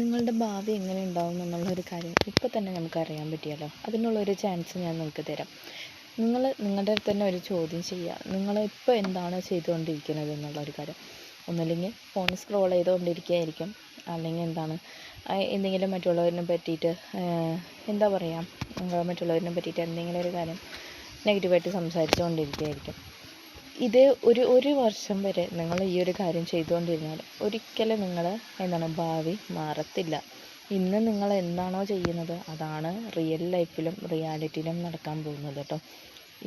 നിങ്ങളുടെ ഭാവി എങ്ങനെ ഉണ്ടാവും എന്നുള്ളൊരു കാര്യം ഇപ്പോൾ തന്നെ നമുക്കറിയാൻ പറ്റിയല്ലോ. അതിനുള്ളൊരു ചാൻസ് ഞാൻ നിങ്ങൾക്ക് തരാം. നിങ്ങളുടെ അടുത്ത് തന്നെ ഒരു ചോദ്യം ചെയ്യുക. നിങ്ങൾ ഇപ്പോൾ എന്താണ് ചെയ്തുകൊണ്ടിരിക്കുന്നത് എന്നുള്ളൊരു കാര്യം. ഒന്നുമില്ലെങ്കിൽ ഫോൺ സ്ക്രോൾ ചെയ്തുകൊണ്ടിരിക്കുകയായിരിക്കും, അല്ലെങ്കിൽ എന്തെങ്കിലും മറ്റുള്ളവരിനെ പറ്റിയിട്ട് എന്താ പറയുക, മറ്റുള്ളവരിനെ പറ്റിയിട്ട് എന്തെങ്കിലും ഒരു കാര്യം നെഗറ്റീവായിട്ട് സംസാരിച്ചു കൊണ്ടിരിക്കുകയായിരിക്കും. ഇത് ഒരു വർഷം വരെ നിങ്ങൾ ഈ ഒരു കാര്യം ചെയ്തുകൊണ്ടിരുന്നാൽ ഒരിക്കലും ഭാവി മാറത്തില്ല. ഇന്ന് നിങ്ങൾ എന്താണോ ചെയ്യുന്നത് അതാണ് റിയൽ ലൈഫിലും റിയാലിറ്റിയിലും നടക്കാൻ പോകുന്നത് കേട്ടോ.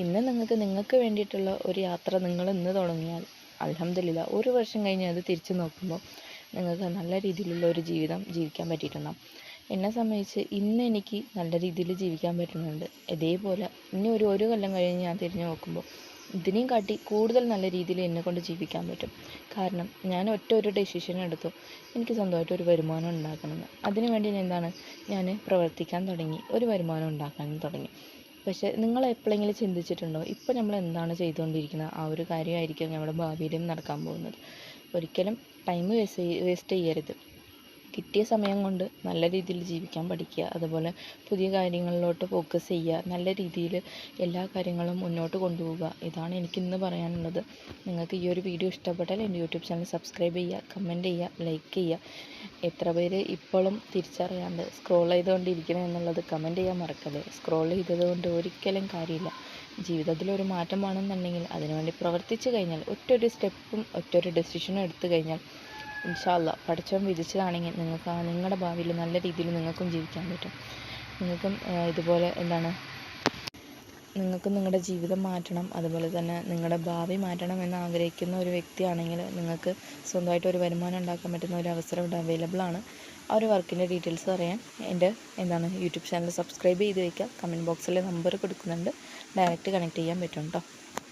ഇന്ന് നിങ്ങൾക്ക് വേണ്ടിയിട്ടുള്ള ഒരു യാത്ര നിങ്ങൾ ഇന്ന് തുടങ്ങിയാൽ അൽഹംദുലില്ലാ ഒരു വർഷം കഴിഞ്ഞ് അത് തിരിച്ചു നോക്കുമ്പോൾ നിങ്ങൾക്ക് നല്ല രീതിയിലുള്ള ഒരു ജീവിതം ജീവിക്കാൻ പറ്റിയിട്ടുണ്ടാകും. എന്നെ സംബന്ധിച്ച് ഇന്ന് എനിക്ക് നല്ല രീതിയിൽ ജീവിക്കാൻ പറ്റുന്നുണ്ട്. ഇതേപോലെ ഇനി ഒരു കൊല്ലം കഴിഞ്ഞ് ഞാൻ തിരിഞ്ഞു നോക്കുമ്പോൾ ഇതിനെയും കാട്ടി കൂടുതൽ നല്ല രീതിയിൽ എന്നെക്കൊണ്ട് ജീവിക്കാൻ പറ്റും. കാരണം ഞാൻ ഒരു ഡെസിഷൻ എടുത്തു, എനിക്ക് സ്വന്തമായിട്ട് ഒരു വരുമാനം ഉണ്ടാക്കണമെന്ന്. അതിനു വേണ്ടി ഞാൻ പ്രവർത്തിക്കാൻ തുടങ്ങി, ഒരു വരുമാനം ഉണ്ടാക്കാൻ തുടങ്ങി. പക്ഷേ നിങ്ങൾ എപ്പോഴെങ്കിലും ചിന്തിച്ചിട്ടുണ്ടോ, ഇപ്പോൾ നമ്മൾ എന്താണ് ചെയ്തുകൊണ്ടിരിക്കുന്നത് ആ ഒരു കാര്യമായിരിക്കും നമ്മുടെ ഭാവിയിലും നടക്കാൻ പോകുന്നത്. ഒരിക്കലും ടൈം വേസ്റ്റ് ചെയ്യരുത്. കിട്ടിയ സമയം കൊണ്ട് നല്ല രീതിയിൽ ജീവിക്കാൻ പഠിക്കുക. അതുപോലെ പുതിയ കാര്യങ്ങളിലോട്ട് ഫോക്കസ് ചെയ്യുക. നല്ല രീതിയിൽ എല്ലാ കാര്യങ്ങളും മുന്നോട്ട് കൊണ്ടുപോവുക. ഇതാണ് എനിക്കിന്ന് പറയാനുള്ളത്. നിങ്ങൾക്ക് ഈ ഒരു വീഡിയോ ഇഷ്ടപ്പെട്ടാൽ എൻ്റെ യൂട്യൂബ് ചാനൽ സബ്സ്ക്രൈബ് ചെയ്യുക, കമൻറ്റ് ചെയ്യുക, ലൈക്ക് ചെയ്യുക. എത്ര പേര് ഇപ്പോഴും തിരിച്ചറിയാണ്ട് സ്ക്രോൾ ചെയ്തുകൊണ്ടിരിക്കണം എന്നുള്ളത് കമൻറ്റ് ചെയ്യാൻ മറക്കല്ലേ. സ്ക്രോൾ ചെയ്തത് കൊണ്ട് ഒരിക്കലും കാര്യമില്ല. ജീവിതത്തിൽ ഒരു മാറ്റം വേണമെന്നുണ്ടെങ്കിൽ അതിനുവേണ്ടി പ്രവർത്തിച്ചു കഴിഞ്ഞാൽ, ഒറ്റൊരു സ്റ്റെപ്പും ഒറ്റൊരു ഡെസിഷനും എടുത്തു കഴിഞ്ഞാൽ ഇൻഷാ അല്ലാഹ് പടച്ചവൻ വിധിച്ചതാണെങ്കിൽ നിങ്ങളുടെ ഭാവിയിൽ നല്ല രീതിയിൽ നിങ്ങൾക്കും ജീവിക്കാൻ പറ്റും. ഇതുപോലെ നിങ്ങൾക്കും നിങ്ങളുടെ ജീവിതം മാറ്റണം, അതുപോലെ തന്നെ നിങ്ങളുടെ ഭാവി മാറ്റണം എന്ന് ആഗ്രഹിക്കുന്ന ഒരു വ്യക്തിയാണെങ്കിൽ നിങ്ങൾക്ക് സ്വന്തമായിട്ട് ഒരു വരുമാനം ഉണ്ടാക്കാൻ പറ്റുന്ന ഒരു അവസരം ഇവിടെ അവൈലബിൾ ആണ്. ആ ഒരു വർക്കിൻ്റെ ഡീറ്റെയിൽസ് അറിയാൻ എൻ്റെ യൂട്യൂബ് ചാനൽ സബ്സ്ക്രൈബ് ചെയ്ത് വയ്ക്കുക. കമൻറ്റ് ബോക്സിൽ നമ്പർ കൊടുക്കുന്നുണ്ട്, ഡയറക്റ്റ് കണക്ട് ചെയ്യാൻ പറ്റും കേട്ടോ.